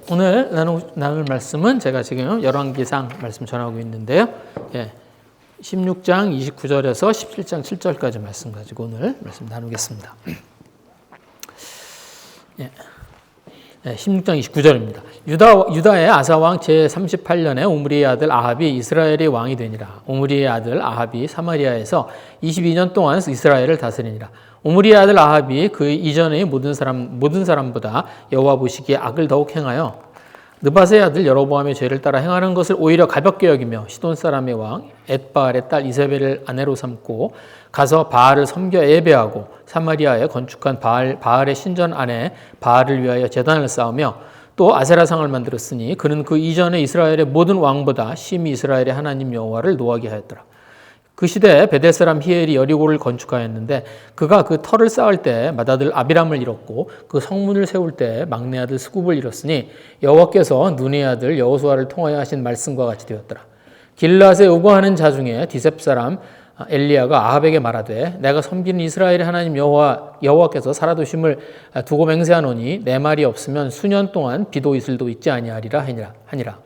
오늘 나눌 말씀은 제가 지금 열왕기상 말씀 전하고 있는데요. 16장 29절에서 17장 7절까지 말씀 가지고 오늘 말씀 나누겠습니다. 16장 29절입니다. 유다의 아사왕 제38년에 오므리의 아들 아합이 이스라엘의 왕이 되니라. 오므리의 아들 아합이 사마리아에서 22년 동안 이스라엘을 다스리니라. 오므리의 아들 아합이 그 이전의 모든 사람보다 여호와 보시기에 악을 더욱 행하여 느밧의 아들 여로보암의 죄를 따라 행하는 것을 오히려 가볍게 여기며 시돈 사람의 왕 엣바알의 딸 이세벨을 아내로 삼고 가서 바알을 섬겨 예배하고 사마리아에 건축한 바알의 신전 안에 바알을 위하여 제단을 쌓으며 또 아세라상을 만들었으니 그는 그 이전에 이스라엘의 모든 왕보다 심히 이스라엘의 하나님 여호와를 노하게 하였더라. 그 시대에 베델 사람 히엘이 여리고를 건축하였는데 그가 그 터를 쌓을 때 맏아들 아비람을 잃었고 그 성문을 세울 때 막내 아들 스굽을 잃었으니 여호와께서 눈의 아들 여호수아를 통하여 하신 말씀과 같이 되었더라. 길앗에 우거하는 자 중에 디셉 사람 엘리야가 아합에게 말하되 내가 섬기는 이스라엘의 하나님 여호와께서 살아두심을 두고 맹세하노니 내 말이 없으면 수년 동안 비도 이슬도 있지 아니하리라 하니라.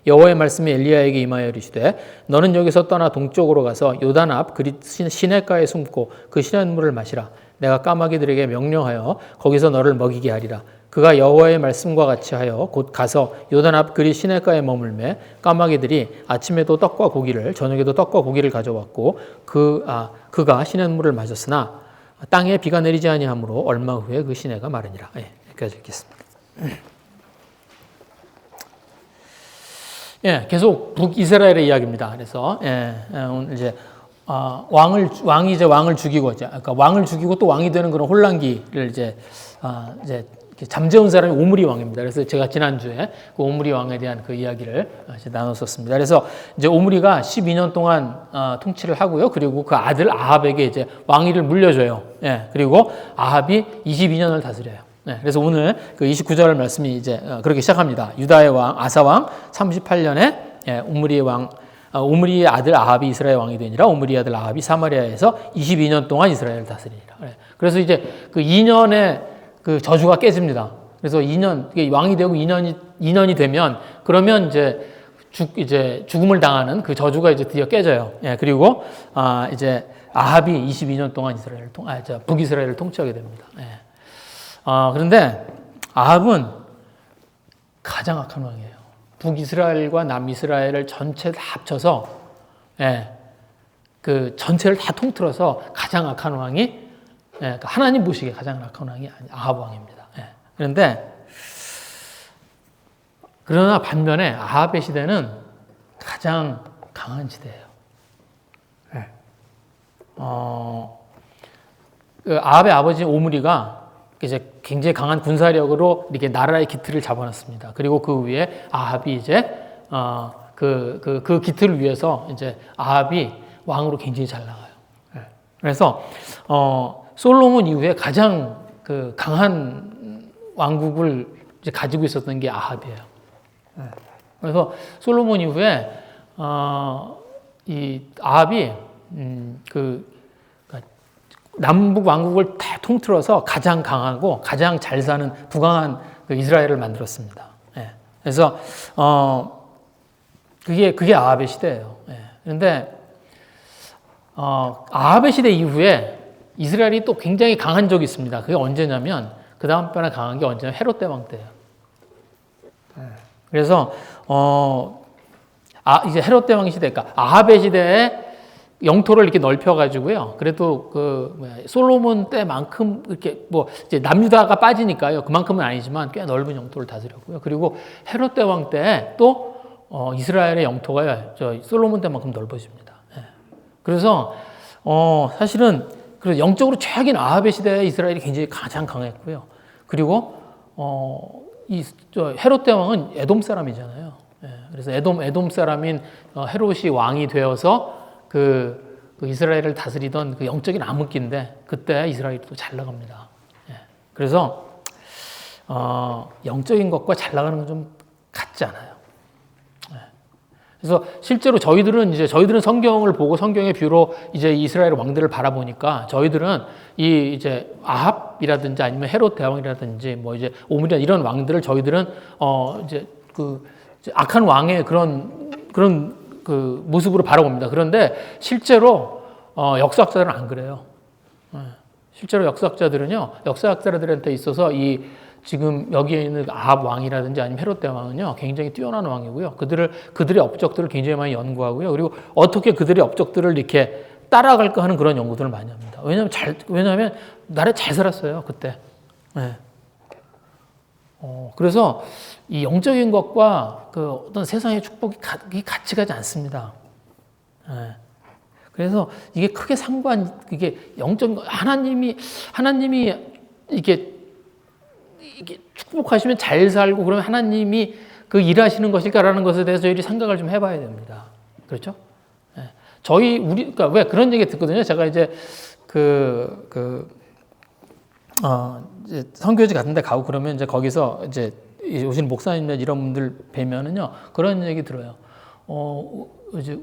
여호와의 말씀이 엘리야에게 임하여 이르시되 너는 여기서 떠나 동쪽으로 가서 요단 앞 그릿 시냇가에 숨고 그 시냇물을 마시라. 내가 까마귀들에게 명령하여 거기서 너를 먹이게 하리라. 그가 여호와의 말씀과 같이 하여 곧 가서 요단 앞 그릿 시냇가에 머물매 까마귀들이 아침에도 떡과 고기를 저녁에도 떡과 고기를 가져왔고 그가 시냇물을 마셨으나 땅에 비가 내리지 아니하므로 얼마 후에 그 시내가 마르니라. 여기까지 읽겠습니다. 계속 북이스라엘의 이야기입니다. 그래서 오늘 이제 왕이 이제 왕을 죽이고 그러니까 왕을 죽이고 또 왕이 되는 그런 혼란기를 이제 잠재운 사람이 오므리 왕입니다. 그래서 제가 지난주에 그 오므리 왕에 대한 그 이야기를 이제 나눴었습니다. 그래서 이제 오므리가 12년 동안 통치를 하고요. 그리고 그 아들 아합에게 이제 왕위를 물려줘요. 그리고 아합이 22년을 다스려요. 그래서 오늘 그 29절 말씀이 이제 그렇게 시작합니다. 유다의 왕 아사왕 38년에 오므리의 아들 아합이 이스라엘 왕이 되니라. 오므리의 아들 아합이 사마리아에서 22년 동안 이스라엘을 다스리니라. 그래서 이제 그 2년의 그 저주가 깨집니다. 그래서 2년 왕이 되고 2년이 되면 그러면 이제 죽음을 당하는 그 저주가 이제 드디어 깨져요. 그리고 이제 아합이 22년 동안 북이스라엘을 통치하게 됩니다. 그런데 아합은 가장 악한 왕이에요. 북이스라엘과 남이스라엘을 전체 다 합쳐서 그 전체를 다 통틀어서 가장 악한 왕이 하나님 보시기에 가장 악한 왕이 아합 왕입니다. 그러나 반면에 아합의 시대는 가장 강한 시대예요. 그 아합의 아버지 오므리가 이제 굉장히 강한 군사력으로 이렇게 나라의 기틀을 잡아놨습니다. 그리고 그 위에 아합이 이제 그 기틀을 위해서 이제 아합이 왕으로 굉장히 잘 나가요. 그래서 솔로몬 이후에 가장 그 강한 왕국을 이제 가지고 있었던 게 아합이에요. 그래서 솔로몬 이후에 이 아합이 남북 왕국을 다 통틀어서 가장 강하고 가장 잘 사는 부강한 그 이스라엘을 만들었습니다. 그래서 그게 아합의 시대예요. 그런데 아합의 시대 이후에 이스라엘이 또 굉장히 강한 적이 있습니다. 그게 언제냐면 그 다음번에 강한 게 언제냐면 헤롯 대왕 때예요. 그래서 이제 헤롯 대왕 시대, 그러니까 아합의 시대에 영토를 이렇게 넓혀가지고요. 그래도 솔로몬 때만큼 이렇게 이제 남유다가 빠지니까요. 그만큼은 아니지만 꽤 넓은 영토를 다스렸고요. 그리고 헤롯 대왕 때 또 이스라엘의 영토가 솔로몬 때만큼 넓어집니다. 그래서 사실은 그래서 영적으로 최악인 아합의 시대에 이스라엘이 굉장히 가장 강했고요. 그리고 헤롯 대왕은 에돔 사람이잖아요. 그래서 에돔 사람인 헤롯이 왕이 되어서 그 이스라엘을 다스리던 그 영적인 암흑기인데 그때 이스라엘이 또 잘 나갑니다. 그래서 영적인 것과 잘 나가는 건 좀 같지 않아요. 그래서 실제로 저희들은 성경을 보고 성경의 뷰로 이제 이스라엘 왕들을 바라보니까 저희들은 이 이제 아합이라든지 아니면 헤롯 대왕이라든지 뭐 이제 오므리아 이런 왕들을 저희들은 이제 그 악한 왕의 그런 그 모습으로 바라봅니다. 그런데 실제로 역사학자들은 안 그래요. 실제로 역사학자들한테 있어서 이 지금 여기에 있는 아합 왕이라든지 아니면 헤롯 대왕은요 굉장히 뛰어난 왕이고요. 그들의 업적들을 굉장히 많이 연구하고요. 그리고 어떻게 그들의 업적들을 이렇게 따라갈까 하는 그런 연구들을 많이 합니다. 왜냐하면 나라에 잘 살았어요 그때. 네. 그래서 이 영적인 것과 그 어떤 세상의 축복이 같이 가지 않습니다. 네. 그래서 이게 크게 이게 영적 하나님이 이게 축복하시면 잘 살고 그러면 하나님이 그 일하시는 것일까라는 것에 대해서 저희들이 생각을 좀 해봐야 됩니다. 그렇죠? 네. 그러니까 왜 그런 얘기 듣거든요. 제가 이제 이제 선교지 같은 데 가고 그러면 이제 거기서 이제 오시는 목사님이나 이런 분들 뵈면은요, 그런 얘기 들어요. 이제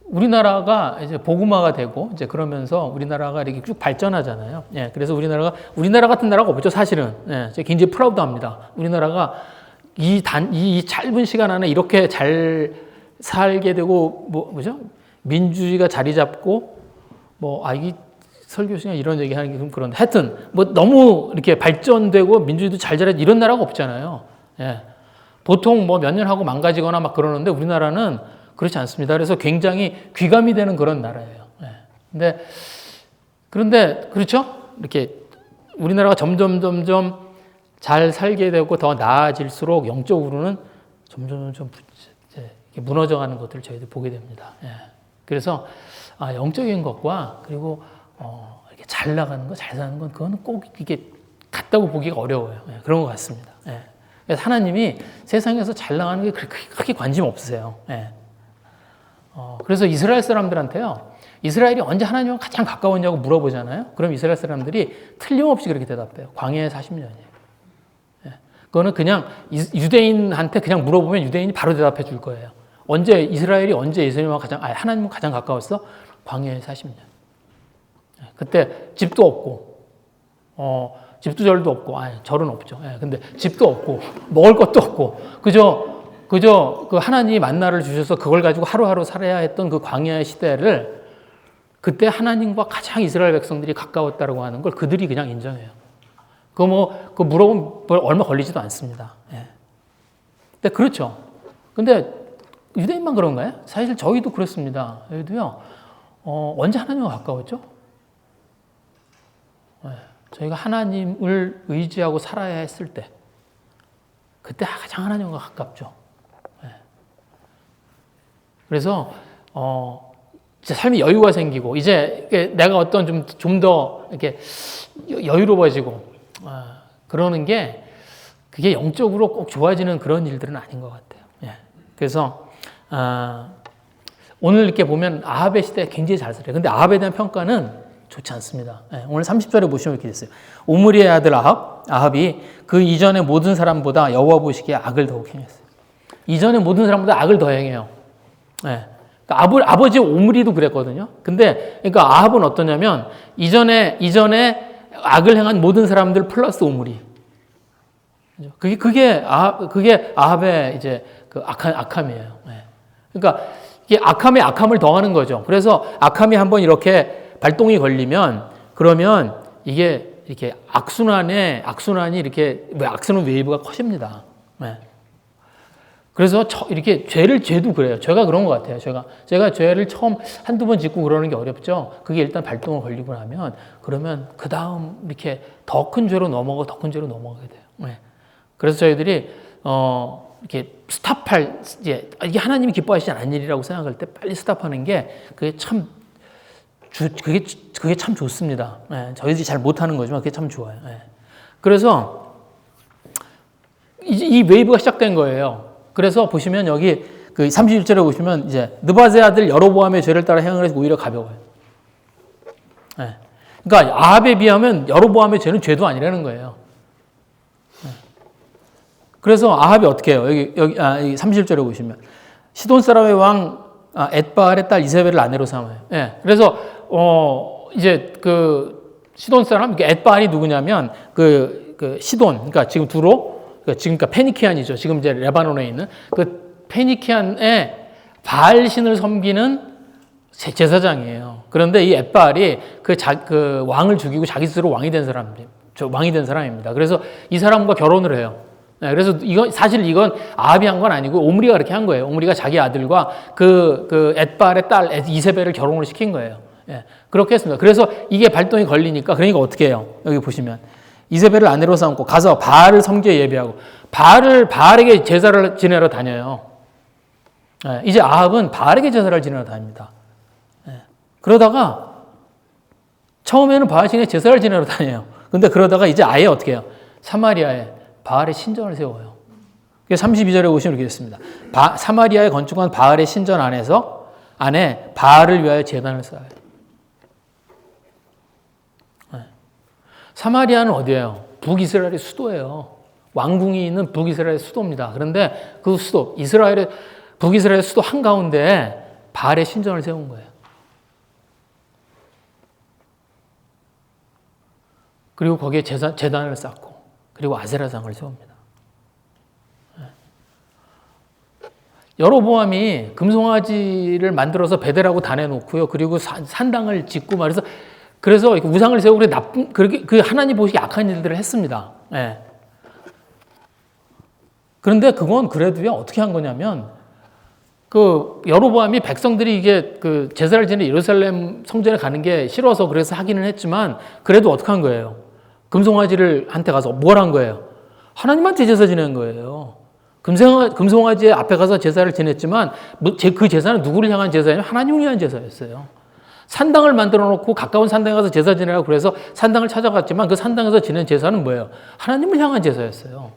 우리나라가 이제 복음화가 되고 이제 그러면서 우리나라가 이렇게 쭉 발전하잖아요. 예, 그래서 우리나라 같은 나라가 없죠, 사실은. 예, 제가 굉장히 프라우드합니다. 우리나라가 이 짧은 시간 안에 이렇게 잘 살게 되고 뭐죠? 민주주의가 자리 잡고 이 설교 시간 이런 얘기 하는 게 좀 그런데 하여튼 너무 이렇게 발전되고 민주주의도 잘 자라 이런 나라가 없잖아요. 예. 보통 몇 년 하고 망가지거나 막 그러는데 우리나라는 그렇지 않습니다. 그래서 굉장히 귀감이 되는 그런 나라예요. 예. 그런데 그렇죠? 이렇게 우리나라가 점점 잘 살게 되고 더 나아질수록 영적으로는 점점 무너져가는 것들을 저희들이 보게 됩니다. 예. 그래서 영적인 것과 그리고 이렇게 잘 나가는 거, 잘 사는 건 그거는 꼭 이게 같다고 보기가 어려워요. 예. 그런 것 같습니다. 예. 그래서 하나님이 세상에서 잘 나가는 게 그렇게 관심 없으세요. 예. 그래서 이스라엘 사람들한테요, 이스라엘이 언제 하나님과 가장 가까웠냐고 물어보잖아요. 그럼 이스라엘 사람들이 틀림없이 그렇게 대답해요. 광야의 40년이에요. 예. 그거는 그냥 유대인한테 그냥 물어보면 유대인이 바로 대답해 줄 거예요. 이스라엘이 언제 하나님과 가장 가까웠어? 광야의 40년. 예. 그때 집도 없고, 집도 절도 없고, 절은 없죠. 예. 근데 집도 없고, 먹을 것도 없고, 그저 그 하나님이 만나를 주셔서 그걸 가지고 하루하루 살아야 했던 그 광야의 시대를 그때 하나님과 가장 이스라엘 백성들이 가까웠다고 하는 걸 그들이 그냥 인정해요. 그거 물어보면 얼마 걸리지도 않습니다. 예. 근데 그렇죠. 근데 유대인만 그런가요? 사실 저희도 그렇습니다. 저희도요, 언제 하나님과 가까웠죠? 예. 저희가 하나님을 의지하고 살아야 했을 때, 그때 가장 하나님과 가깝죠. 그래서 이제 삶이 여유가 생기고 이제 내가 어떤 좀 더 이렇게 여유로워지고 그러는 게 그게 영적으로 꼭 좋아지는 그런 일들은 아닌 것 같아요. 예. 그래서 오늘 이렇게 보면 아합의 시대에 굉장히 잘 살아요. 근데 아합에 대한 평가는 좋지 않습니다. 예. 오늘 30절에 보시면 이렇게 됐어요. 오므리의 아들 아합이 그 이전의 모든 사람보다 여호와 보시기에 악을 더욱 행했어요. 이전의 모든 사람보다 악을 더 행해요. 네. 그러니까 아버지 오므리도 그랬거든요. 근데 그러니까 아합은 어떠냐면 이전에 악을 행한 모든 사람들 플러스 오므리. 그게 아합의 이제 그 악함이에요. 네. 그러니까 이게 악함에 악함을 더하는 거죠. 그래서 악함이 한번 이렇게 발동이 걸리면 그러면 이게 이렇게 악순환이 이렇게 악순환 웨이브가 커집니다. 네. 그래서 이렇게 죄도 그래요. 죄가 그런 것 같아요. 제가 죄를 처음 한두 번 짓고 그러는 게 어렵죠. 그게 일단 발동을 걸리고 나면 그러면 그 다음 이렇게 더 큰 죄로 넘어가게 돼요. 네. 그래서 저희들이 이렇게 이게 하나님이 기뻐하시지 않은 일이라고 생각할 때 빨리 스탑하는 게 그게 참 좋습니다. 네. 저희들이 잘 못하는 거지만 그게 참 좋아요. 네. 그래서 이 웨이브가 시작된 거예요. 그래서 보시면 여기 그 31절에 보시면 이제 느바세 아들 여로보암의 죄를 따라 행을 해서 오히려 가벼워요. 네. 그러니까 아합에 비하면 여로보암의 죄는 죄도 아니라는 거예요. 네. 그래서 아합이 어떻게 해요? 여기 31절에 보시면 시돈 사람의 왕 엣바알의 딸 이세벨을 아내로 삼아요. 예. 그래서 이제 그 시돈 사람 엣바알이 누구냐면 그 시돈 그러니까 지금 지금 그러니까 페니키안이죠. 지금 이제 레바논에 있는 그 페니키안의 바알 신을 섬기는 제사장이에요. 그런데 이 엣바알이 그 왕을 죽이고 자기 스스로 왕이 된 사람입니다. 그래서 이 사람과 결혼을 해요. 네, 그래서 사실 이건 아합이 한 건 아니고 오므리가 그렇게 한 거예요. 오므리가 자기 아들과 그 엣바알의 딸 이세벨을 결혼을 시킨 거예요. 예, 그렇게 했습니다. 그래서 이게 발동이 걸리니까 그러니까 어떻게 해요? 여기 보시면 이세벨을 아내로 삼고 가서 바알을 섬겨 예배하고 바알에게 제사를 지내러 다녀요. 예, 이제 아합은 바알에게 제사를 지내러 다닙니다. 예, 그러다가 처음에는 바알신에 제사를 지내러 다녀요. 근데 그러다가 이제 아예 어떻게 해요? 사마리아에 바알의 신전을 세워요. 32절에 보시면 이렇게 됐습니다. 사마리아에 건축한 바알의 신전 안에 바알을 위하여 제단을 쌓아요. 네. 사마리아는 어디예요? 북이스라엘의 수도예요. 왕궁이 있는 북이스라엘의 수도입니다. 그런데 그 수도, 북이스라엘의 수도 한가운데에 바알의 신전을 세운 거예요. 그리고 거기에 제단을 쌓고 그리고 아세라상을 세웁니다. 여로보암이 금송아지를 만들어서 베델하고 단해놓고요. 그리고 산당을 짓고 그래서 우상을 세우고 그렇게 하나님 보시기 악한 일들을 했습니다. 네. 그런데 그건 그래도요 어떻게 한 거냐면 그 여로보암이 백성들이 이게 그 제사를 지내 예루살렘 성전에 가는 게 싫어서 그래서 하기는 했지만 그래도 어떻게 한 거예요? 금송아지를 한테 가서 뭘 한 거예요? 하나님한테 제사 지낸 거예요. 금송아지 앞에 가서 제사를 지냈지만 그 제사는 누구를 향한 제사냐면 하나님을 위한 제사였어요. 산당을 만들어 놓고 가까운 산당에 가서 제사 지내라고 그래서 산당을 찾아갔지만 그 산당에서 지낸 제사는 뭐예요? 하나님을 향한 제사였어요.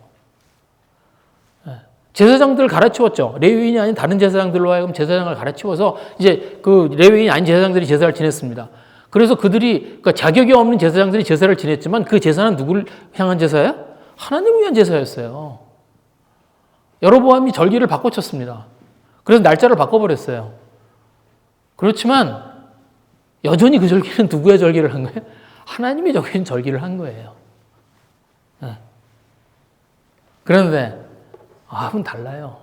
제사장들을 갈아치웠죠. 레위인이 아닌 다른 제사장들로 하여금 제사장을 갈아치워서 이제 그 레위인이 아닌 제사장들이 제사를 지냈습니다. 그래서 그러니까 자격이 없는 제사장들이 제사를 지냈지만 그 제사는 누구를 향한 제사예요? 하나님을 위한 제사였어요. 여로보암이 절기를 바꿔쳤습니다. 그래서 날짜를 바꿔버렸어요. 그렇지만 여전히 그 절기는 누구의 절기를 한 거예요? 하나님이 정해진 절기를 한 거예요. 네. 그런데 아합은 달라요.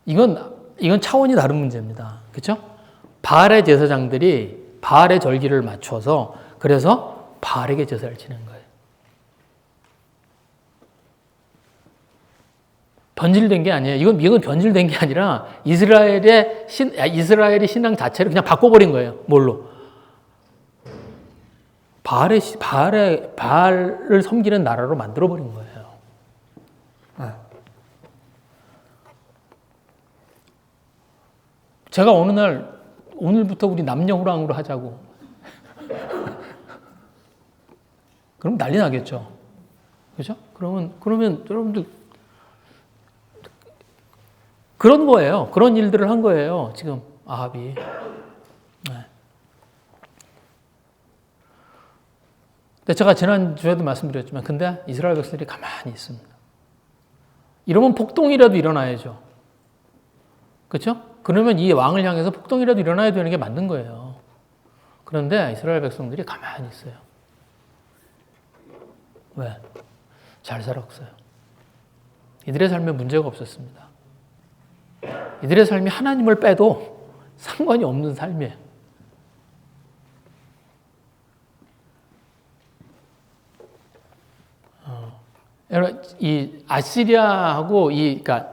이건 차원이 다른 문제입니다. 그렇죠? 바알의 제사장들이 바알의 절기를 맞춰서 그래서 바알에게 제사를 지낸 거예요. 변질된 게 아니에요. 이건 변질된 게 아니라 이스라엘의 신앙 자체를 그냥 바꿔버린 거예요. 뭘로? 바알을 섬기는 나라로 만들어버린 거예요. 제가 어느 날 오늘부터 우리 남녀호랑으로 하자고. 그럼 난리 나겠죠. 그죠? 그러면 여러분들 그런 거예요. 그런 일들을 한 거예요. 지금 아합이. 네. 근데 제가 지난주에도 말씀드렸지만 근데 이스라엘 백성들이 가만히 있습니다. 이러면 폭동이라도 일어나야죠. 그렇죠? 그러면 이 왕을 향해서 폭동이라도 일어나야 되는 게 맞는 거예요. 그런데 이스라엘 백성들이 가만히 있어요. 왜? 잘 살았어요. 이들의 삶에 문제가 없었습니다. 이들의 삶이 하나님을 빼도 상관이 없는 삶이에요. 여러분, 이 아시리아하고 그러니까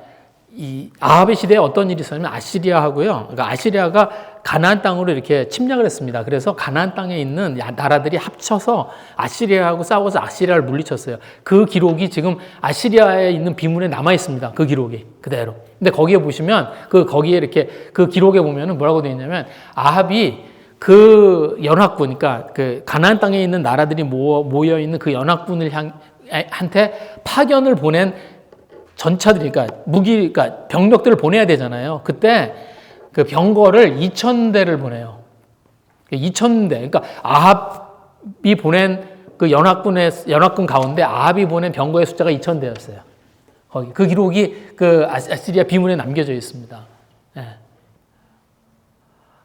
이 아합의 시대에 어떤 일이 있었냐면 아시리아하고요. 그러니까 아시리아가 가나안 땅으로 이렇게 침략을 했습니다. 그래서 가나안 땅에 있는 나라들이 합쳐서 아시리아하고 싸워서 아시리아를 물리쳤어요. 그 기록이 지금 아시리아에 있는 비문에 남아 있습니다. 그 기록이 그대로. 근데 거기에 보시면 거기에 이렇게 그 기록에 보면은 뭐라고 되어 있냐면 아합이 그 연합군, 그러니까 그 가나안 땅에 있는 나라들이 모여 있는 그 연합군을 한테 파견을 보낸 전차들이, 그러니까 그러니까 병력들을 보내야 되잖아요. 그때 그 병거를 2,000대를 보내요. 2,000대. 그러니까 아합이 보낸 그 연합군 가운데 아합이 보낸 병거의 숫자가 2,000대였어요. 거기 그 기록이 그 아시리아 비문에 남겨져 있습니다. 예.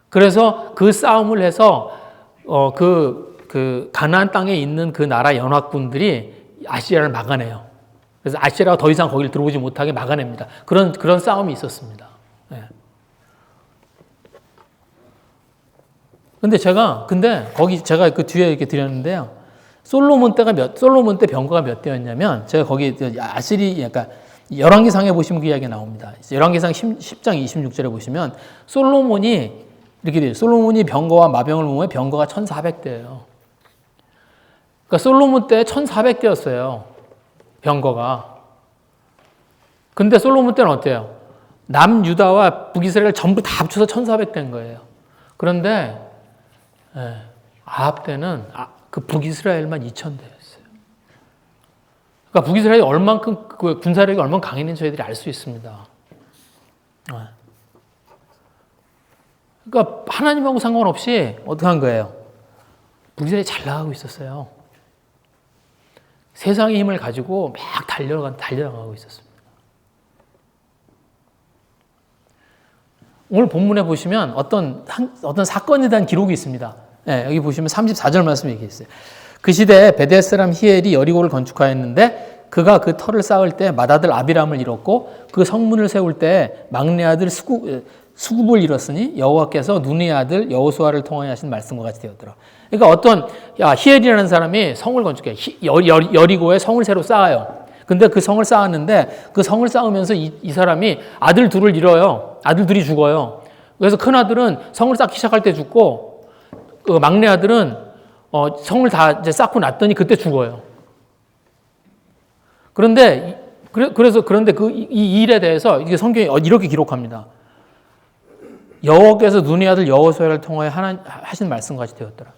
그래서 그 싸움을 해서 그 가나안 땅에 있는 그 나라 연합군들이 아시리아를 막아내요. 그래서 아시리아가 더 이상 거기를 들어오지 못하게 막아냅니다. 그런 싸움이 있었습니다. 예. 근데 거기 제가 그 뒤에 이렇게 드렸는데요. 솔로몬 때 병거가 몇 대였냐면, 제가 거기 그러니까 열왕기상에 보시면 그 이야기가 나옵니다. 열왕기상 10장 26절에 보시면 솔로몬이 이렇게 돼요. 솔로몬이 병거와 마병을 모으면 병거가 1,400대예요. 그러니까 솔로몬 때 1,400대였어요. 병거가. 근데 솔로몬 때는 어때요? 남유다와 북이스라엘 전부 다 합쳐서 1,400대인 거예요. 그런데 아합 때는 그 북이스라엘만 2,000대였어요. 그러니까 북이스라엘이 얼만큼 그 군사력이 얼마나 강했는지 저희들이 알 수 있습니다. 그러니까 하나님하고 상관없이 어떻게 한 거예요? 북이스라엘이 잘 나가고 있었어요. 세상의 힘을 가지고 막 달려나가고 있었습니다. 오늘 본문에 보시면 어떤 사건에 대한 기록이 있습니다. 네, 여기 보시면 34절 말씀 얘기했어요. 그 시대에 베델 사람 히엘이 여리고를 건축하였는데 그가 그 터를 쌓을 때 맏아들 아비람을 잃었고 그 성문을 세울 때 막내 아들 수굽을 잃었으니 여호와께서 눈의 아들 여호수아를 통하여 하신 말씀과 같이 되었더라. 그러니까 히엘이라는 사람이 성을 건축해요. 여리고에 성을 새로 쌓아요. 근데 그 성을 쌓았는데 그 성을 쌓으면서 이 사람이 아들 둘을 잃어요. 아들 둘이 죽어요. 그래서 큰 아들은 성을 쌓기 시작할 때 죽고 그 막내 아들은 성을 다 이제 쌓고 났더니 그때 죽어요. 그런데 이 일에 대해서 이게 성경이 이렇게 기록합니다. 여호와께서 눈의 아들 여호수아를 통하여 하신 말씀과 같이 되었더라.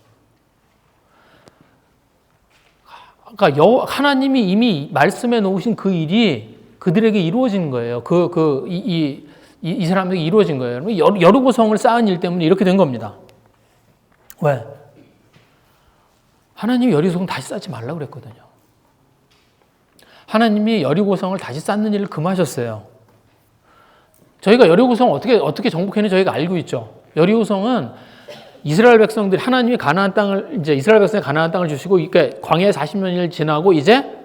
그러니까 하나님이 이미 말씀해 놓으신 그 일이 그들에게 이루어진 거예요. 이 사람에게 이루어진 거예요. 여리고 성을 쌓은 일 때문에 이렇게 된 겁니다. 왜? 하나님이 여리고성을 다시 쌓지 말라고 그랬거든요. 하나님이 여리고성을 다시 쌓는 일을 금하셨어요. 저희가 여리고성을 어떻게 정복했는지 저희가 알고 있죠. 여리고성은 이스라엘 백성들이 하나님이 이스라엘 백성에 가나안 땅을 주시고 그러니까 광야에 40년을 지나고 이제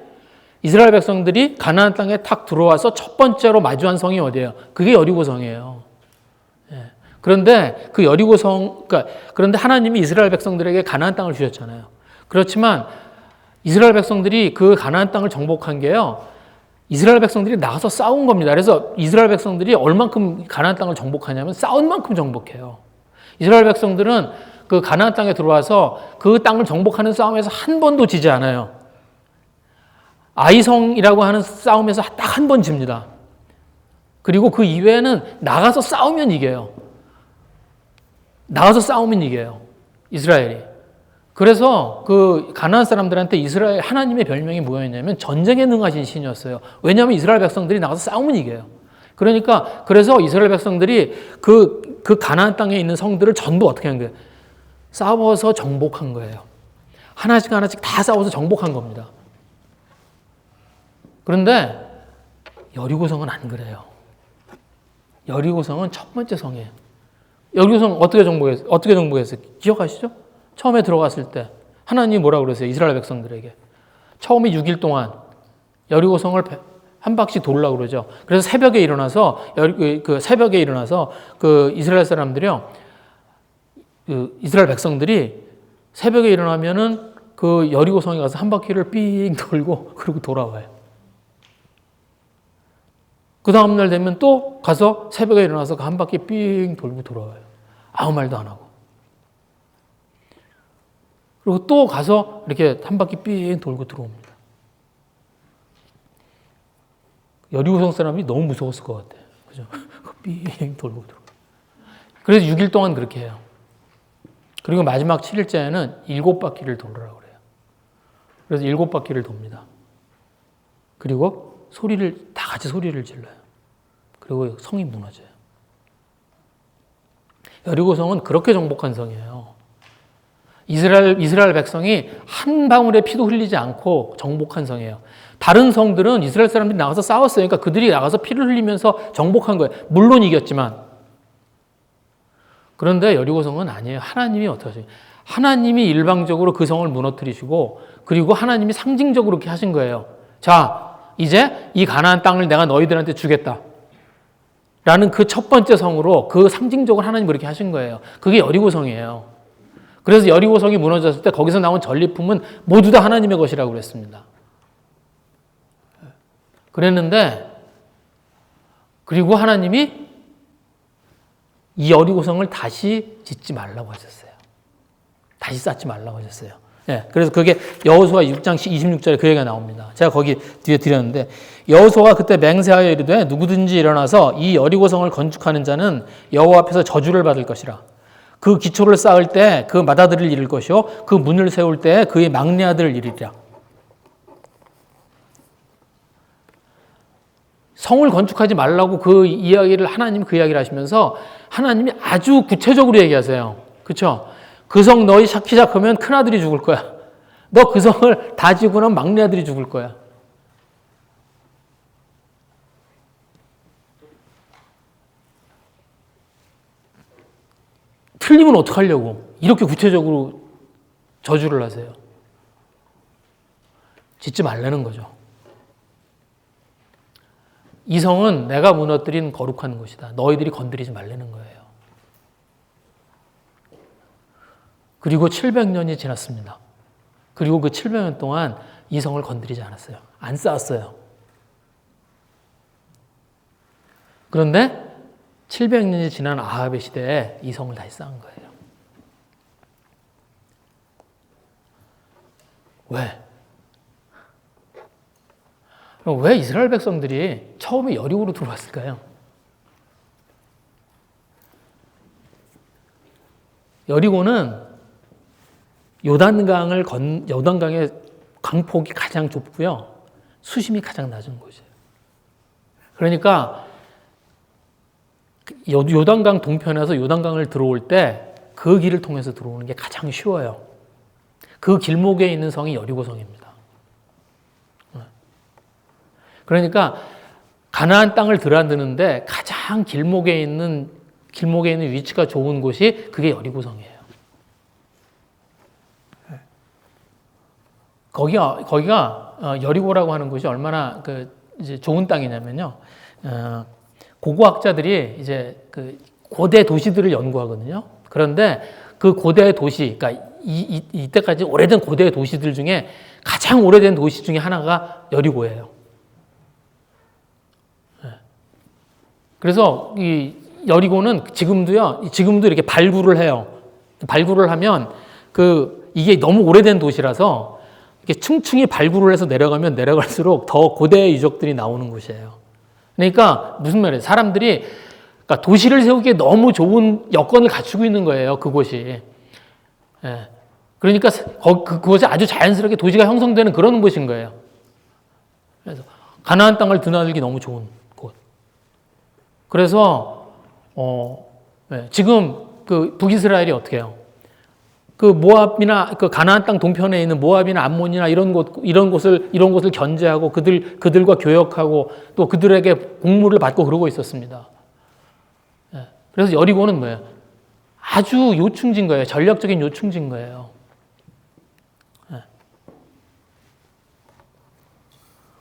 이스라엘 백성들이 가나안 땅에 탁 들어와서 첫 번째로 마주한 성이 어디예요? 그게 여리고성이에요. 그런데 그런데 하나님이 이스라엘 백성들에게 가나안 땅을 주셨잖아요. 그렇지만 이스라엘 백성들이 그 가나안 땅을 정복한 게요. 이스라엘 백성들이 나가서 싸운 겁니다. 그래서 이스라엘 백성들이 얼만큼 가나안 땅을 정복하냐면 싸운 만큼 정복해요. 이스라엘 백성들은 그 가나안 땅에 들어와서 그 땅을 정복하는 싸움에서 한 번도 지지 않아요. 아이성이라고 하는 싸움에서 딱 한 번 집니다. 그리고 그 이외에는 나가서 싸우면 이겨요. 이스라엘이. 그래서 그 가나안 사람들한테 이스라엘 하나님의 별명이 뭐였냐면 전쟁에 능하신 신이었어요. 왜냐하면 이스라엘 백성들이 나가서 싸우면 이겨요. 그래서 이스라엘 백성들이 그 가나안 땅에 있는 성들을 전부 어떻게 한 거예요? 싸워서 정복한 거예요. 하나씩 다 싸워서 정복한 겁니다. 그런데 여리고성은 안 그래요. 여리고성은 첫 번째 성이에요. 여리고성 어떻게 정복했어요? 기억하시죠? 처음에 들어갔을 때 하나님이 뭐라고 그랬어요? 이스라엘 백성들에게. 처음에 6일 동안 여리고성을 한 바퀴 돌라고 그러죠. 그래서 새벽에 일어나서 그 이스라엘 사람들이요. 이스라엘 백성들이 새벽에 일어나면은 그 여리고성에 가서 한 바퀴를 삥 돌고 그리고 돌아와요. 그 다음날 되면 또 가서 새벽에 일어나서 그 한 바퀴 삥 돌고 돌아와요. 아무 말도 안 하고. 그리고 또 가서 이렇게 한 바퀴 삥 돌고 들어옵니다. 여리고성 사람이 너무 무서웠을 것 같아요. 그죠? 삥 돌고 들어와요. 그래서 6일 동안 그렇게 해요. 그리고 마지막 7일째에는 7바퀴를 돌으라고 그래요. 그래서 7바퀴를 돕니다. 그리고 다 같이 소리를 질러요. 그리고 성이 무너져요. 여리고성은 그렇게 정복한 성이에요. 이스라엘 백성이 한 방울의 피도 흘리지 않고 정복한 성이에요. 다른 성들은 이스라엘 사람들이 나가서 싸웠어요. 그러니까 그들이 나가서 피를 흘리면서 정복한 거예요. 물론 이겼지만. 그런데 여리고성은 아니에요. 하나님이 어떻게 하세요? 하나님이 일방적으로 그 성을 무너뜨리시고 그리고 하나님이 상징적으로 그렇게 하신 거예요. 자, 이제 이 가나안 땅을 내가 너희들한테 주겠다. 라는 그 첫 번째 성으로 그 상징적으로 하나님 그렇게 하신 거예요. 그게 여리고성이에요. 그래서 여리고성이 무너졌을 때 거기서 나온 전리품은 모두 다 하나님의 것이라고 그랬습니다. 그랬는데 그리고 하나님이 이 여리고성을 다시 짓지 말라고 하셨어요. 다시 쌓지 말라고 하셨어요. 예, 그래서 그게 여호수아 6장 26절에 그 얘기가 나옵니다. 제가 거기 뒤에 드렸는데 여호수아가 그때 맹세하여 이르되 누구든지 일어나서 이 여리고성을 건축하는 자는 여호와 앞에서 저주를 받을 것이라. 그 기초를 쌓을 때 그 맏아들을 이룰 것이요 그 문을 세울 때 그의 막내 아들을 이루리라. 성을 건축하지 말라고 그 이야기를 하나님 그 이야기를 하시면서 하나님이 아주 구체적으로 얘기하세요. 그렇죠? 그 성 너희 키 작으면 큰아들이 죽을 거야. 너 그 성을 다 지고 나면 막내 아들이 죽을 거야. 틀리면 어떡하려고 이렇게 구체적으로 저주를 하세요. 짓지 말라는 거죠. 이 성은 내가 무너뜨린 거룩한 곳이다. 너희들이 건드리지 말라는 거예요. 그리고 700년이 지났습니다. 그리고 그 700년 동안 이 성을 건드리지 않았어요. 안 쌓았어요. 그런데 700년이 지난 아합의 시대에 이 성을 다시 쌓은 거예요. 왜? 왜 이스라엘 백성들이 처음에 여리고로 들어왔을까요? 여리고는 요단강의 강폭이 가장 좁고요. 수심이 가장 낮은 곳이에요. 그러니까 요단강 동편에서 요단강을 들어올 때 그 길을 통해서 들어오는 게 가장 쉬워요. 그 길목에 있는 성이 여리고성입니다. 그러니까 가나안 땅을 들어드는데 가장 길목에 있는 위치가 좋은 곳이 그게 여리고성이에요. 거기가 여리고라고 하는 곳이 얼마나 이제 좋은 땅이냐면요. 고고학자들이 이제 그 고대 도시들을 연구하거든요. 그런데 그 고대 도시, 그러니까 이때까지 오래된 고대 도시들 중에 가장 오래된 도시 중에 하나가 여리고예요. 그래서 이 여리고는 지금도 이렇게 발굴을 해요. 발굴을 하면 이게 너무 오래된 도시라서 이렇게 층층이 발굴을 해서 내려가면 내려갈수록 더 고대 유적들이 나오는 곳이에요. 그러니까 무슨 말이에요? 사람들이 그러니까 도시를 세우기에 너무 좋은 여건을 갖추고 있는 거예요. 그곳이. 예. 그러니까 그곳에 아주 자연스럽게 도시가 형성되는 그런 곳인 거예요. 그래서 가나안 땅을 드나들기 너무 좋은 곳. 그래서 지금 그 북이스라엘이 어떻게 해요? 그 모압이나 그 가나안 땅 동편에 있는 모압이나 암몬이나 이런 곳을 견제하고 그들과 교역하고 또 그들에게 공물을 받고 그러고 있었습니다. 그래서 여리고는 뭐예요? 아주 요충지인 거예요. 전략적인 요충지인 거예요.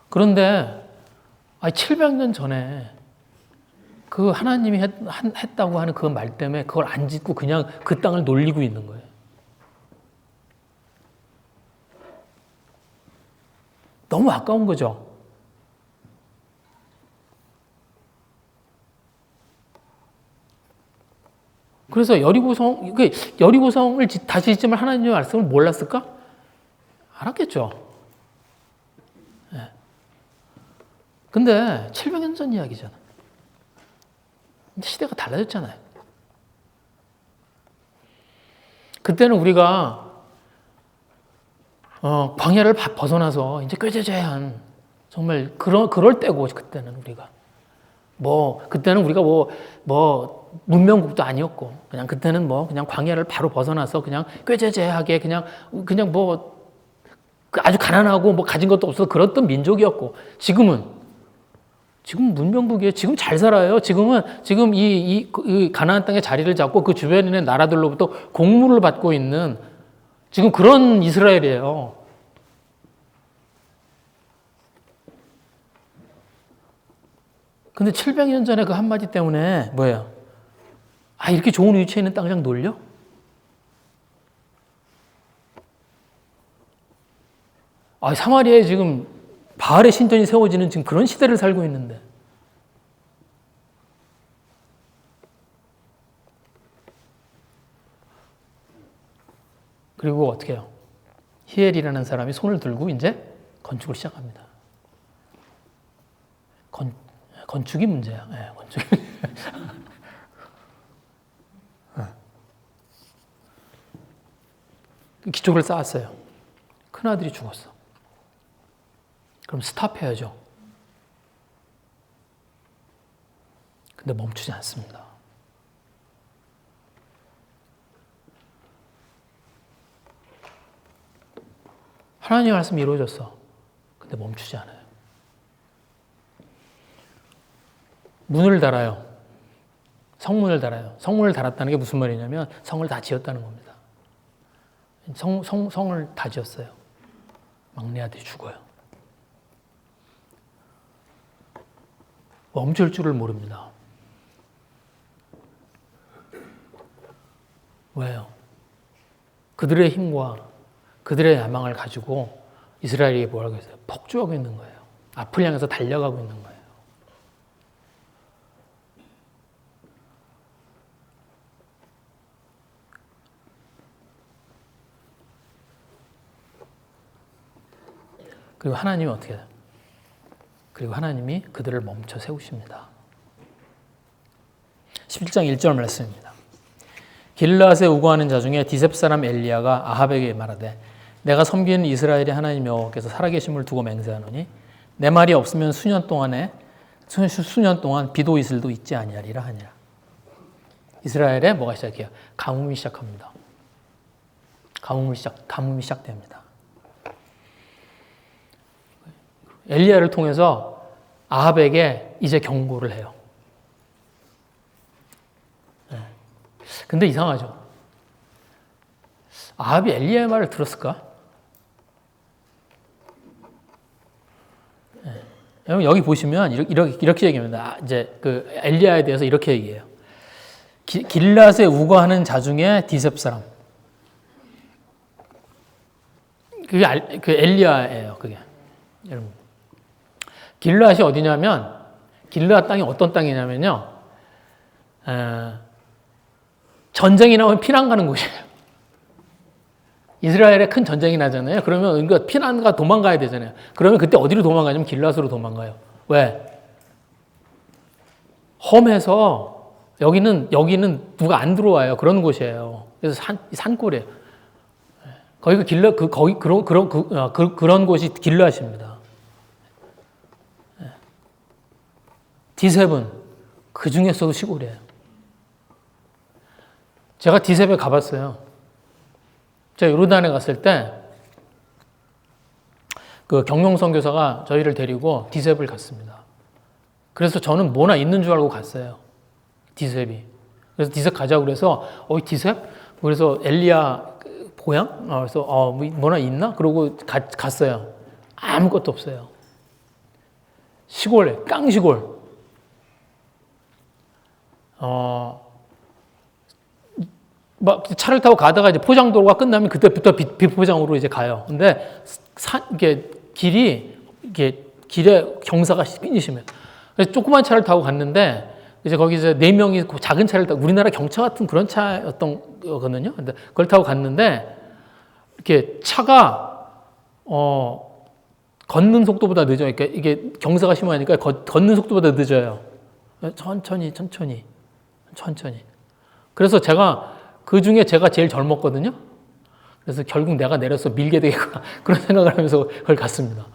그런데 700년 전에 그 하나님이 했다고 하는 그 말 때문에 그걸 안 짓고 그냥 그 땅을 놀리고 있는 거예요. 너무 아까운 거죠. 그래서 여리고성을 다시 짓지만 하나님의 말씀을 몰랐을까? 알았겠죠. 근데 700년 전 이야기잖아. 시대가 달라졌잖아요. 그때는 우리가 광야를 벗어나서 이제 꾀죄죄한 정말 그럴 때고 그때는 우리가 그때는 우리가 문명국도 아니었고 그냥 광야를 바로 벗어나서 그냥 꾀죄죄하게 그냥 아주 가난하고 뭐 가진 것도 없어서 그랬던 민족이었고, 지금 문명국이에요. 지금 잘 살아요. 지금 이 가나안 땅의 자리를 잡고 그 주변에 있는 나라들로부터 공물을 받고 있는 지금 그런 이스라엘이에요. 근데 700년 전에 그 한마디 때문에 뭐예요? 이렇게 좋은 위치에 있는 땅 그냥 놀려? 사마리아에 지금 바알의 신전이 세워지는 지금 그런 시대를 살고 있는데. 그리고 어떻게 해요? 히엘이라는 사람이 손을 들고 이제 건축을 시작합니다. 건축이 문제야. 네, 건축. 기초를 쌓았어요. 큰아들이 죽었어. 그럼 스탑해야죠. 근데 멈추지 않습니다. 하나님의 말씀이 이루어졌어. 근데 멈추지 않아요. 문을 달아요. 성문을 달아요. 성문을 달았다는 게 무슨 말이냐면 성을 다 지었다는 겁니다. 성을 다 지었어요. 막내 아들이 죽어요. 멈출 줄을 모릅니다. 왜요? 그들의 힘과 그들의 야망을 가지고 이스라엘이 뭐라고 했어요? 폭주하고 있는 거예요. 앞을 향해서 달려가고 있는 거예요. 그리고 하나님이 어떻게 해요? 그리고 하나님이 그들을 멈춰 세우십니다. 11장 1절 말씀입니다. 길르앗에 우거하는 자 중에 디셉 사람 엘리야가 아합에게 말하되 내가 섬기는 이스라엘의 하나님 여호와께서 살아계심을 두고 맹세하노니 내 말이 없으면 수년 동안 비도 이슬도 있지 아니하리라 하니라. 이스라엘에 뭐가 시작해요? 가뭄이 시작합니다. 가뭄이 시작됩니다. 엘리야를 통해서 아합에게 이제 경고를 해요. 근데 이상하죠. 아합이 엘리야의 말을 들었을까? 여러분 여기 보시면 이렇게 얘기합니다. 이제 그 엘리야에 대해서 이렇게 얘기해요. 길앗에 우거하는 자 중에 디셉 사람. 그게 그 엘리야예요. 그게 여러분. 길르앗이 어디냐면 길르앗 땅이 어떤 땅이냐면요. 전쟁이 나면 피난 가는 곳이에요. 이스라엘에 큰 전쟁이 나잖아요. 그러면 우리가 피난가 도망가야 되잖아요. 그러면 그때 어디로 도망가냐면 길르앗으로 도망가요. 왜? 험해서 여기는 누가 안 들어와요. 그런 곳이에요. 그래서 산골이에요. 그런 곳이 길르앗입니다. 디셉은 그 중에서도 시골이에요. 제가 디셉에 가봤어요. 제가 요르단에 갔을 때 그 경영 선교사가 저희를 데리고 디셉을 갔습니다. 그래서 저는 뭐나 있는 줄 알고 갔어요. 디셉이. 그래서 디셉 가자고 그래서 디셉? 그래서 엘리야 고향? 그래서 뭐나 있나? 그러고 갔어요. 아무것도 없어요. 시골에 깡시골. 막 차를 타고 가다가 이제 포장도로가 끝나면 그때부터 비포장으로 이제 가요. 근데 길에 경사가 심해요. 그래서 조그만 차를 타고 갔는데 이제 거기 이제 4명이 작은 차를 타고 우리나라 경차 같은 그런 차였던 거거든요. 근데 그걸 타고 갔는데 이렇게 차가 걷는 속도보다 늦어요. 그러니까 이게 경사가 심하니까 걷는 속도보다 늦어요. 천천히. 그래서 그 중에 제가 제일 젊었거든요. 그래서 결국 내가 내려서 밀게 되겠구나. 그런 생각을 하면서 그걸 갔습니다.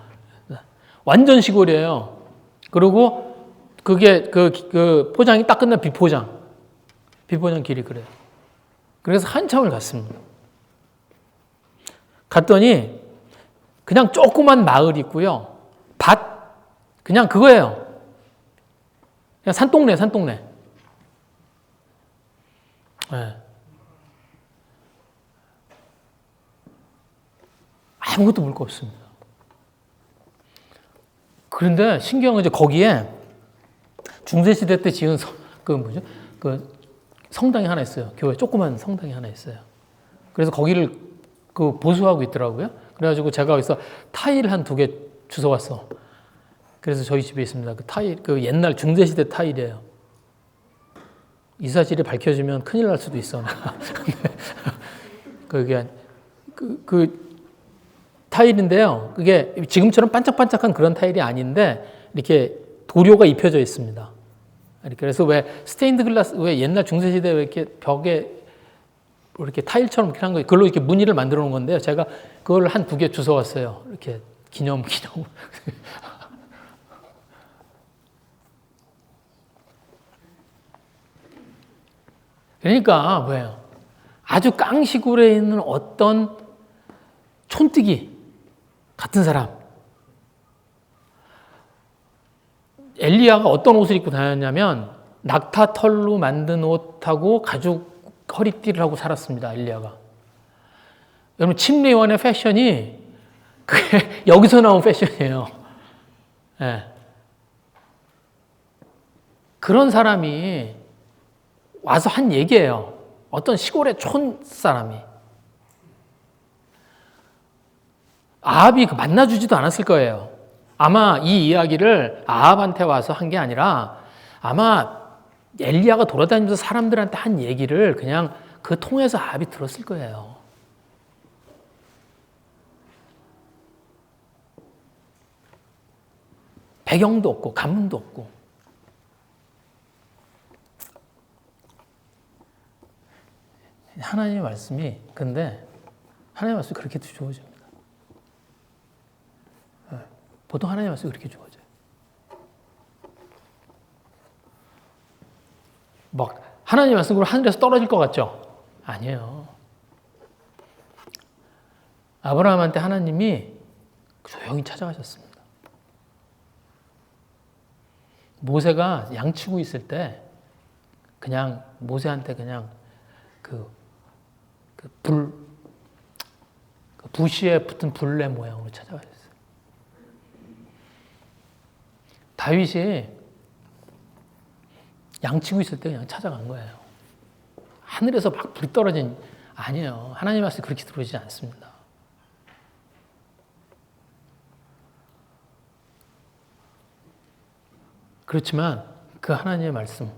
완전 시골이에요. 그리고 그게 그 포장이 딱 끝나 비포장 길이 그래요. 그래서 한참을 갔습니다. 갔더니 그냥 조그만 마을 있고요. 밭 그냥 그거예요. 그냥 산동네. 네. 아무것도 볼 거 없습니다. 그런데 신기한 건 이제 거기에 중세시대 때 지은 그 성당이 하나 있어요. 교회 조그만 성당이 하나 있어요. 그래서 거기를 그 보수하고 있더라고요. 그래가지고 제가 여기서 타일 한 2개 주워왔어. 그래서 저희 집에 있습니다. 그 타일, 그 옛날 중세시대 타일이에요. 이 사실이 밝혀지면 큰일 날 수도 있어. 그게 그 타일인데요. 그게 지금처럼 반짝반짝한 그런 타일이 아닌데 이렇게 도료가 입혀져 있습니다. 이렇게 그래서 왜 스테인드 글라스, 왜 옛날 중세시대 왜 이렇게 벽에 이렇게 타일처럼 이렇게 한 거, 그걸로 이렇게 무늬를 만들어 놓은 건데요. 제가 그걸 한 2개 주워왔어요. 이렇게 기념. 그러니까 뭐예요? 아주 깡시골에 있는 어떤 촌뜨기 같은 사람. 엘리야가 어떤 옷을 입고 다녔냐면 낙타 털로 만든 옷하고 가죽 허리띠를 하고 살았습니다. 엘리야가. 여러분 침례원의 패션이 그게 여기서 나온 패션이에요. 네. 그런 사람이 와서 한 얘기예요. 어떤 시골의 촌 사람이. 아합이 만나주지도 않았을 거예요. 아마 이 이야기를 아합한테 와서 한 게 아니라 아마 엘리야가 돌아다니면서 사람들한테 한 얘기를 그냥 그 통해서 아합이 들었을 거예요. 배경도 없고 가문도 없고. 하나님의 말씀이 근데 하나님의 말씀이 그렇게 주어집니다. 보통 하나님의 말씀이 그렇게 주어져요. 막 하나님의 말씀으로 하늘에서 떨어질 것 같죠? 아니에요. 아브라함한테 하나님이 조용히 찾아가셨습니다. 모세가 양치고 있을 때 그냥 모세한테 그냥 부시에 붙은 불레 모양으로 찾아가셨어요. 다윗이 양치고 있을 때 그냥 찾아간 거예요. 하늘에서 막 불이 떨어진, 아니에요. 하나님 말씀이 그렇게 들어오지 않습니다. 그렇지만 그 하나님의 말씀,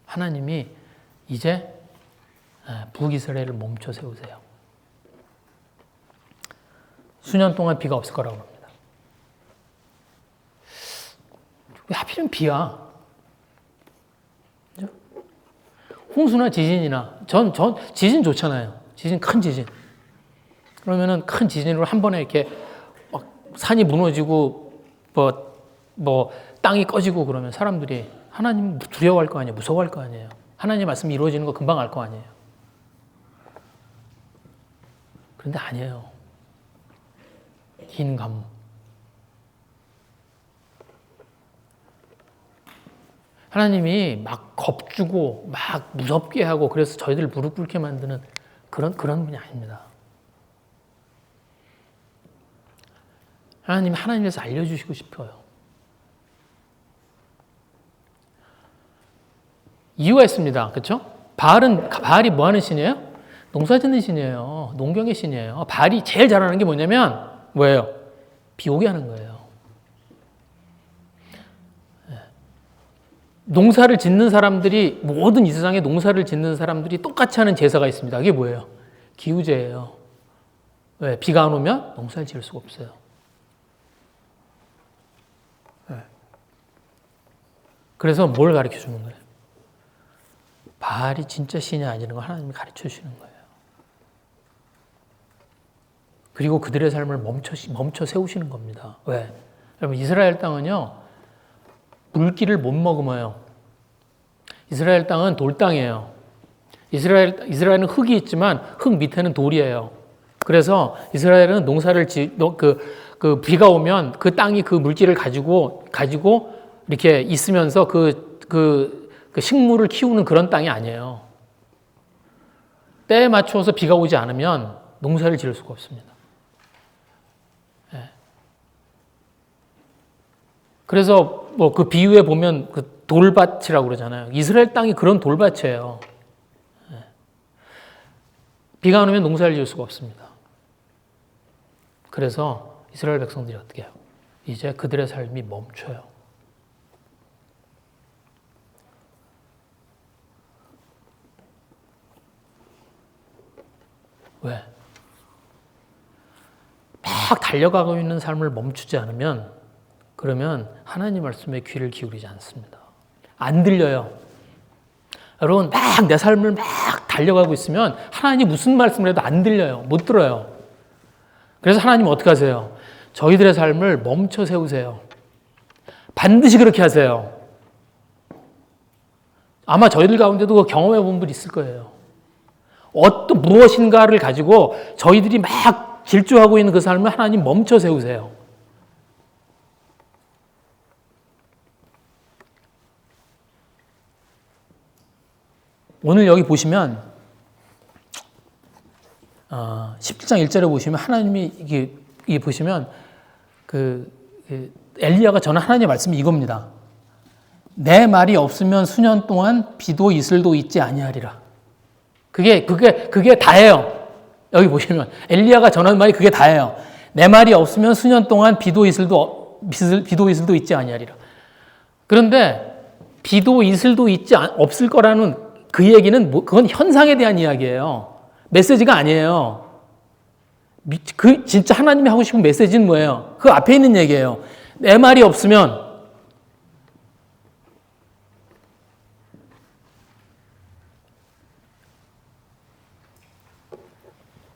하나님이 이제 북이스라엘을 멈춰 세우세요. 수년 동안 비가 없을 거라고 합니다. 왜 하필이면 비야? 홍수나 지진이나 지진 좋잖아요. 큰 지진. 그러면은 큰 지진으로 한 번에 이렇게 막 산이 무너지고 뭐 땅이 꺼지고 그러면 사람들이 하나님 두려워할 거 아니에요. 무서워할 거 아니에요. 하나님 말씀이 이루어지는 거 금방 알 거 아니에요. 그런데 아니에요. 긴 가뭄. 하나님이 막 겁주고 막 무섭게 하고 그래서 저희들 무릎 꿇게 만드는 그런 분이 아닙니다. 하나님이 하나님에서 알려주시고 싶어요. 이유가 있습니다. 그렇죠? 바알이 뭐 하는 신이에요? 농사 짓는 신이에요. 농경의 신이에요. 바알이 제일 잘하는 게 뭐냐면 뭐예요? 비 오게 하는 거예요. 농사를 짓는 사람들이, 모든 이 세상에 농사를 짓는 사람들이 똑같이 하는 제사가 있습니다. 그게 뭐예요? 기후제예요. 왜? 비가 안 오면 농사를 지을 수가 없어요. 그래서 뭘 가르쳐 주는 거예요? 바알이 진짜 신이 아니라는 걸 하나님이 가르쳐 주시는 거예요. 그리고 그들의 삶을 멈춰 세우시는 겁니다. 왜? 여러분, 이스라엘 땅은요, 물기를 못 머금어요. 이스라엘 땅은 돌땅이에요. 이스라엘은 흙이 있지만 흙 밑에는 돌이에요. 그래서 이스라엘은 농사를 그 비가 오면 그 땅이 그 물질을 가지고 이렇게 있으면서 그 식물을 키우는 그런 땅이 아니에요. 때에 맞춰서 비가 오지 않으면 농사를 지을 수가 없습니다. 그래서 뭐 그 비유에 보면 그 돌밭이라고 그러잖아요. 이스라엘 땅이 그런 돌밭이에요. 비가 안 오면 농사를 지을 수가 없습니다. 그래서 이스라엘 백성들이 어떻게 해요? 이제 그들의 삶이 멈춰요. 왜? 막 달려가고 있는 삶을 멈추지 않으면 그러면 하나님 말씀에 귀를 기울이지 않습니다. 안 들려요. 여러분 막 내 삶을 막 달려가고 있으면 하나님 무슨 말씀을 해도 안 들려요. 못 들어요. 그래서 하나님 어떻게 하세요? 저희들의 삶을 멈춰 세우세요. 반드시 그렇게 하세요. 아마 저희들 가운데도 그 경험해 본 분 있을 거예요. 어떤 무엇인가를 가지고 저희들이 막 질주하고 있는 그 삶을 하나님 멈춰 세우세요. 오늘 여기 보시면 17장 1절에 보시면 하나님이 이게 보시면 엘리야가 전한 하나님의 말씀이 이겁니다. 내 말이 없으면 수년 동안 비도 이슬도 있지 아니하리라. 그게 다예요. 여기 보시면 엘리야가 전한 말이 그게 다예요. 내 말이 없으면 수년 동안 비도 이슬도 있지 아니하리라. 그런데 비도 이슬도 없을 거라는 그 얘기는 그건 현상에 대한 이야기예요. 메시지가 아니에요. 진짜 하나님이 하고 싶은 메시지는 뭐예요? 그 앞에 있는 얘기예요. 내 말이 없으면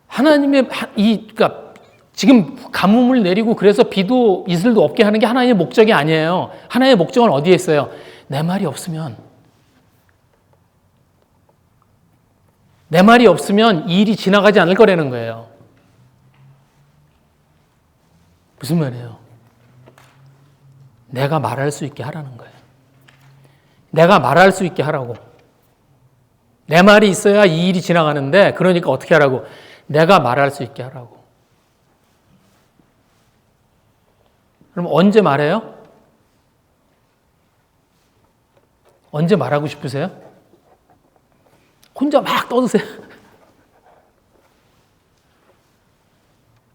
하나님의 그러니까 지금 가뭄을 내리고 그래서 비도 이슬도 없게 하는 게 하나님의 목적이 아니에요. 하나님의 목적은 어디에 있어요? 내 말이 없으면 이 일이 지나가지 않을 거라는 거예요. 무슨 말이에요? 내가 말할 수 있게 하라는 거예요. 내가 말할 수 있게 하라고. 내 말이 있어야 이 일이 지나가는데 그러니까 어떻게 하라고? 내가 말할 수 있게 하라고. 그럼 언제 말해요? 언제 말하고 싶으세요? 혼자 막 떠드세요.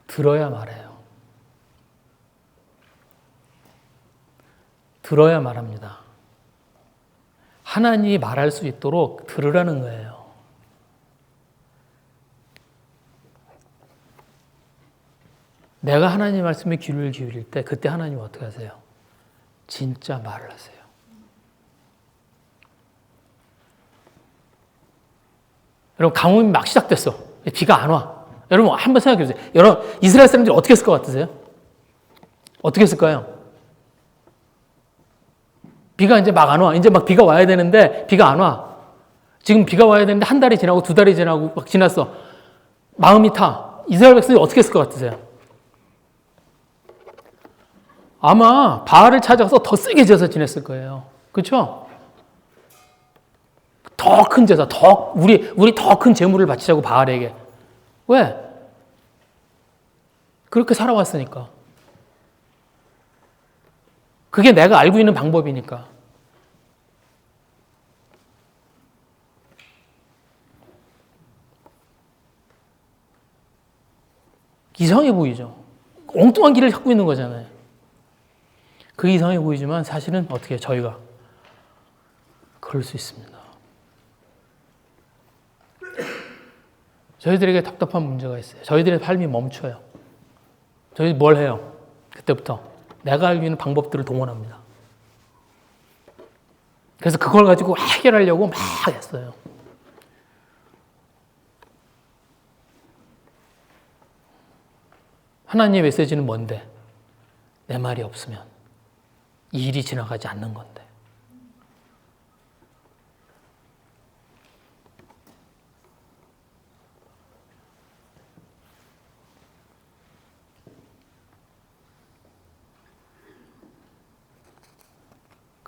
들어야 말해요. 들어야 말합니다. 하나님이 말할 수 있도록 들으라는 거예요. 내가 하나님 말씀에 귀를 기울일 때 그때 하나님은 어떻게 하세요? 진짜 말을 하세요. 여러분 가뭄이 막 시작됐어. 비가 안 와. 여러분 한번 생각해 보세요. 여러분 이스라엘 사람들이 어떻게 했을 것 같으세요? 어떻게 했을까요? 비가 이제 막 안 와. 이제 막 비가 와야 되는데 비가 안 와. 지금 비가 와야 되는데 한 달이 지나고 두 달이 지나고 막 지났어. 마음이 타. 이스라엘 백성들이 어떻게 했을 것 같으세요? 아마 바알을 찾아서 더 세게 지어서 지냈을 거예요. 그렇죠? 더 큰 제사, 우리 더 큰 재물을 바치자고 바알에게. 왜? 그렇게 살아왔으니까. 그게 내가 알고 있는 방법이니까. 이상해 보이죠? 엉뚱한 길을 찾고 있는 거잖아요. 그게 이상해 보이지만 사실은 어떻게 해요? 저희가 그럴 수 있습니다. 저희들에게 답답한 문제가 있어요. 저희들의 삶이 멈춰요. 저희 뭘 해요? 그때부터 내가 알고 있는 방법들을 동원합니다. 그래서 그걸 가지고 해결하려고 막 했어요. 하나님의 메시지는 뭔데? 내 말이 없으면 이 일이 지나가지 않는 건데.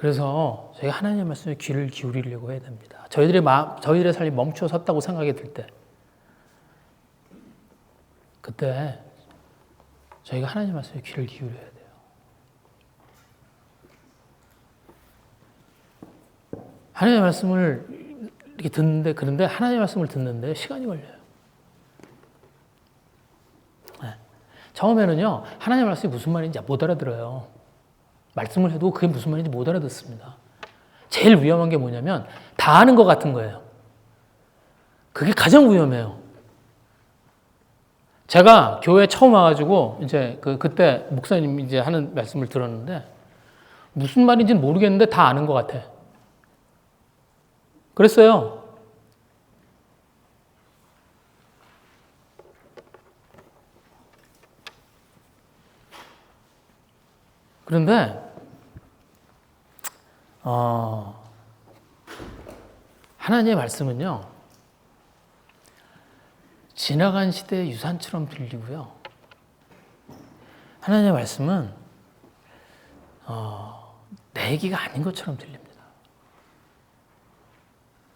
그래서 저희가 하나님의 말씀에 귀를 기울이려고 해야 됩니다. 저희들의 삶이 멈춰 섰다고 생각이 들 때, 그때 저희가 하나님의 말씀에 귀를 기울여야 돼요. 하나님의 말씀을 이렇게 듣는데, 그런데 하나님의 말씀을 듣는데 시간이 걸려요. 네. 처음에는요, 하나님의 말씀이 무슨 말인지 못 알아들어요. 말씀을 해도 그게 무슨 말인지 못 알아듣습니다. 제일 위험한 게 뭐냐면 다 아는 것 같은 거예요. 그게 가장 위험해요. 제가 교회 처음 와가지고 이제 그때 목사님이 이제 하는 말씀을 들었는데 무슨 말인지는 모르겠는데 다 아는 것 같아. 그랬어요. 그런데 하나님의 말씀은요, 지나간 시대의 유산처럼 들리고요. 하나님의 말씀은 내 얘기가 아닌 것처럼 들립니다.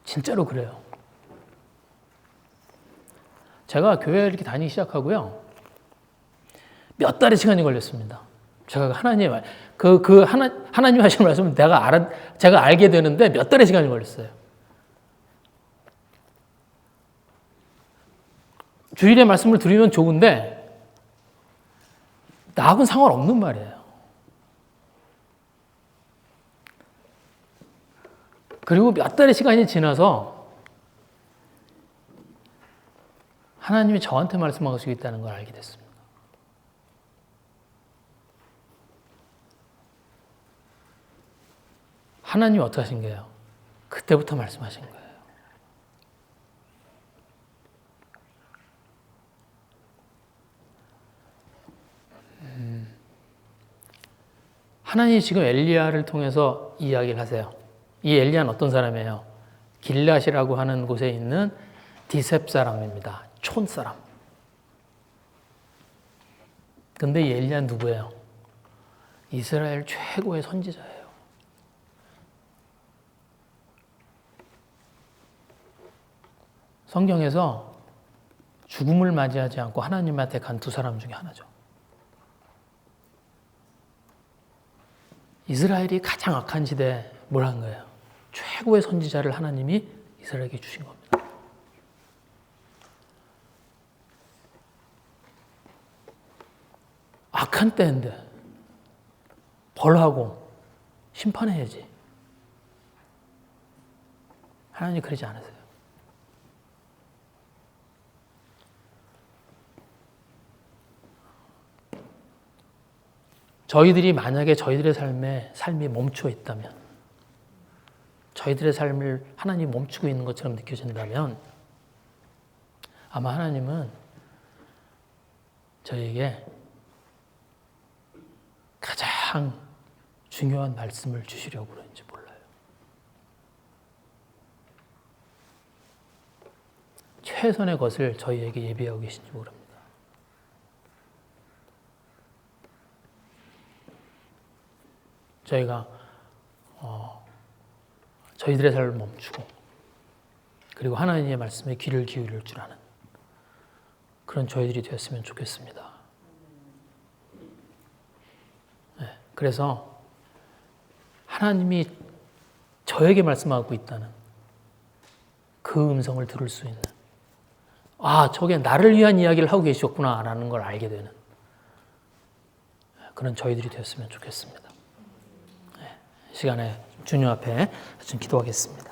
진짜로 그래요. 제가 교회 이렇게 다니기 시작하고요, 몇 달의 시간이 걸렸습니다. 제가 하나님 하신 말씀을 제가 알게 되는데 몇 달의 시간이 걸렸어요. 주일에 말씀을 드리면 좋은데 나하고는 상관없는 말이에요. 그리고 몇 달의 시간이 지나서 하나님이 저한테 말씀하시고 있다는 걸 알게 됐습니다. 하나님이 어떻게 하신 거예요? 그때부터 말씀하신 거예요. 하나님이 지금 엘리야를 통해서 이야기를 하세요. 이 엘리야는 어떤 사람이에요? 길앗이라고 하는 곳에 있는 디셉 사람입니다. 촌 사람. 근데 이 엘리야는 누구예요? 이스라엘 최고의 선지자예요. 성경에서 죽음을 맞이하지 않고 하나님한테 간 두 사람 중에 하나죠. 이스라엘이 가장 악한 시대에 뭘 한 거예요? 최고의 선지자를 하나님이 이스라엘에게 주신 겁니다. 악한 때인데 벌하고 심판해야지. 하나님 그러지 않으세요. 저희들이 만약에 저희들의 삶이 멈춰 있다면, 저희들의 삶을 하나님이 멈추고 있는 것처럼 느껴진다면 아마 하나님은 저에게 가장 중요한 말씀을 주시려고 그런지 몰라요. 최선의 것을 저희에게 예비하고 계신지 모릅니다. 저희가 저희들의 삶을 멈추고 그리고 하나님의 말씀에 귀를 기울일 줄 아는 그런 저희들이 되었으면 좋겠습니다. 네, 그래서 하나님이 저에게 말씀하고 있다는 그 음성을 들을 수 있는, 저게 나를 위한 이야기를 하고 계셨구나라는 걸 알게 되는 그런 저희들이 되었으면 좋겠습니다. 시간에 주님 앞에 좀 기도하겠습니다.